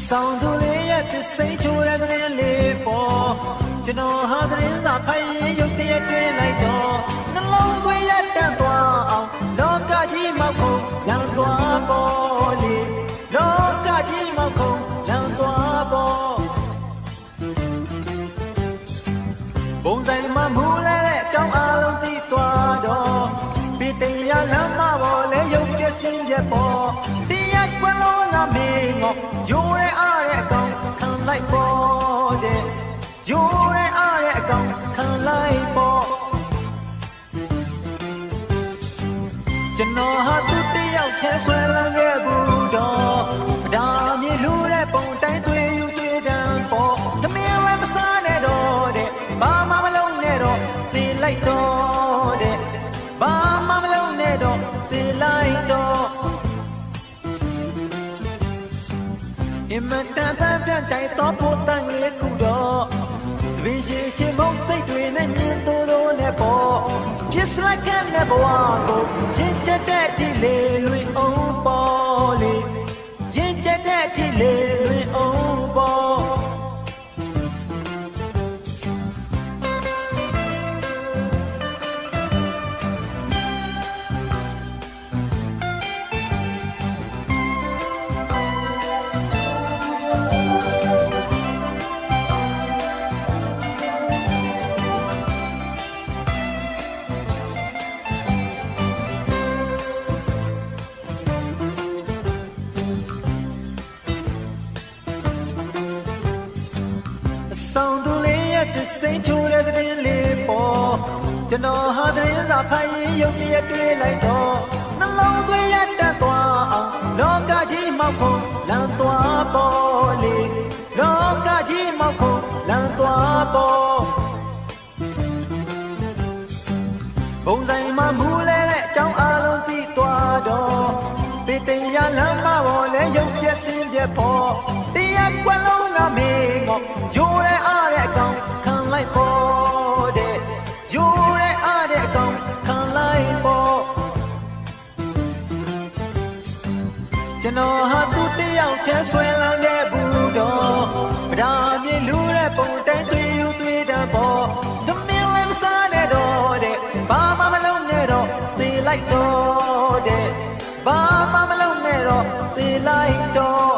ဆောင်သူလေးရဲ့သစိတ်ချိုးတဲ့တဲ့လေးပေါ်ကျွန်တော်ဟာသတင်းစာဖိုင်ရင်ရုပ်တရက်တွင်လိုက်တော့နှလုံးသွင်းရက်တန့်သွားအောင်လောကကြီးမောက်ခုံလမ်းသွားပေါ်လေလောကကြီးမောက်ခုံလမ်းသွားပေါ်ဘုံဆိုင်မှာမူလဲတဲ့အကြောင်းအလုံးသိသွားတော့ပြည်တရားလမ်းမပေါ်လဲရုပ်ပြစင်းချက်ပေါ်တရားကွယ်လုံးငါမင်းငေါရိုးရဲအားတဲ့အကောင်ခံလိုက်ပေါ်တဲ့ရိုးရဲအားတဲ့အကောင်ခံလိုက်ပေါ်ကျွန်တော်ဟာသူတယောက်ထဲဆွဲလန်းခဲ့ဘူးတော့ဒါမြေလူတဲ့ပုံတိုင်းတွေ့ယူတွေ့တန်းပေါ်သမီးဝဲမစားနဲ့တော့တဲ့ဘာမှမလုပ်နဲ့တော့သေလိုက်တော့တဲ့ဘာမှမလုပ်နဲ့တော့သေလိုက်တော့အမတန်တန်ပြန်ကြိုက်တော့ပိုတန်လေးခုတော့စပင်းရှိရှိမုံစိတ်တွေနဲ့မြင်တိုးတိုးနဲ့ပေါ်ပြစ်လိုက်ကနဲ့ဘဝကိုရင်ကျက်တဲ့ဒီလေလွင်အောင်ပေါ်လေရင်ကျက်တဲ့ဒီလေလွင်အောင်ပေါ်ဆောင်သူလေးရဲ့သစိတ်ချိုးတဲ့တဲ့လေးပေါ်ကျွန်တော်ဟာသတင်းစာဖိုင်ရင်ရုပ်တရက်တွေ့လိုက်တော့နှလုံးသွင်းရတတ်သွားအောင်လောကကြီးမောက်ခုံလမ်းသွားပေါ်လေလောကကြီးမောက်ခုံလမ်းသွားပေါ်ဘုံဆိုင်မှာမူလဲတဲ့အကြောင်းအလုံးသိသွားတော့ပြည်တရားလမ်းမပေါ်လဲရုပ်ပြစင်းပြပေါ်တရားကွယ်လုံးကမင်းငေါရိုးရဲအားတဲ့အကောင်ခံလိုက်ပေါ်တဲ့ရိုးရဲအားတဲ့အကောင်ခံလိုက်ပေါ်ကျွန်တော်ဟာသူတယောက်ထဲဆွဲလန်းခဲ့ဘူးတော့ဗဒါမြေလူတဲ့ပုံတိုင်းတွေ့ယူတွေ့တဲ့ပေါ်သမင်းလည်းမစားနဲ့တော့တဲ့ဘာမှမလုပ်နဲ့တော့သေလိုက်တော့တဲ့ဘာမှမလုပ်နဲ့တော့သေလိုက်တော့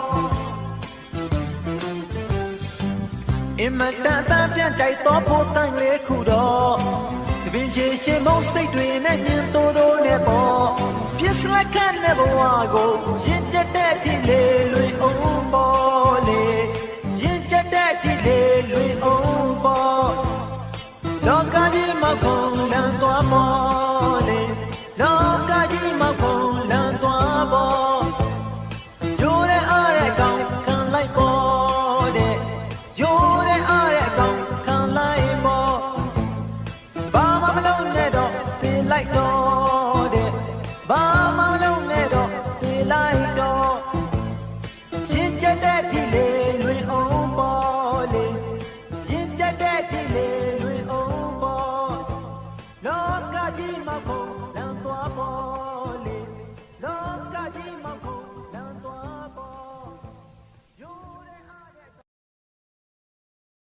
အမတန်တန်ပြန်ကြိုက်တော့ဖို့တန်လေးခုတော့စပင်းရှိရှိမုံစိတ်တွေနဲ့ညင်တိုးတိုးနဲ့ပေါ်ပြစ်လိုက်ကနဲ့ဘဝကိုရင်ကျက်တဲ့ဒီလေလွင်အောင်ပေါ်လေရင်ကျက်တဲ့ဒီလေလွင်အောင်ပေါ်လောကကြီးမောက်ခုံလမ်းသွားပေါ်လေလောကကြီးမောက်ခုံလမ်းသွားပေါ်ရိုးတဲ့အားတဲ့ကောင်ခံလိုက်ပေါ်တဲ့ရိုးတဲ့အားတဲ့ကောင်ခံလိုက်ပေါ်ဘာမှမလုပ်နဲ့တော့သေလိုက်တော့တဲ့ဘာမှမလုပ်နဲ့တော့သေလိုက်တော့ရင်ကျက်တဲ့ဒီလေလွင်အောင်ပေါ်လေရင်ကျက်တဲ့ဒီလေလွင်အောင်ပေါ်လောကကြီးမောက်ခုံ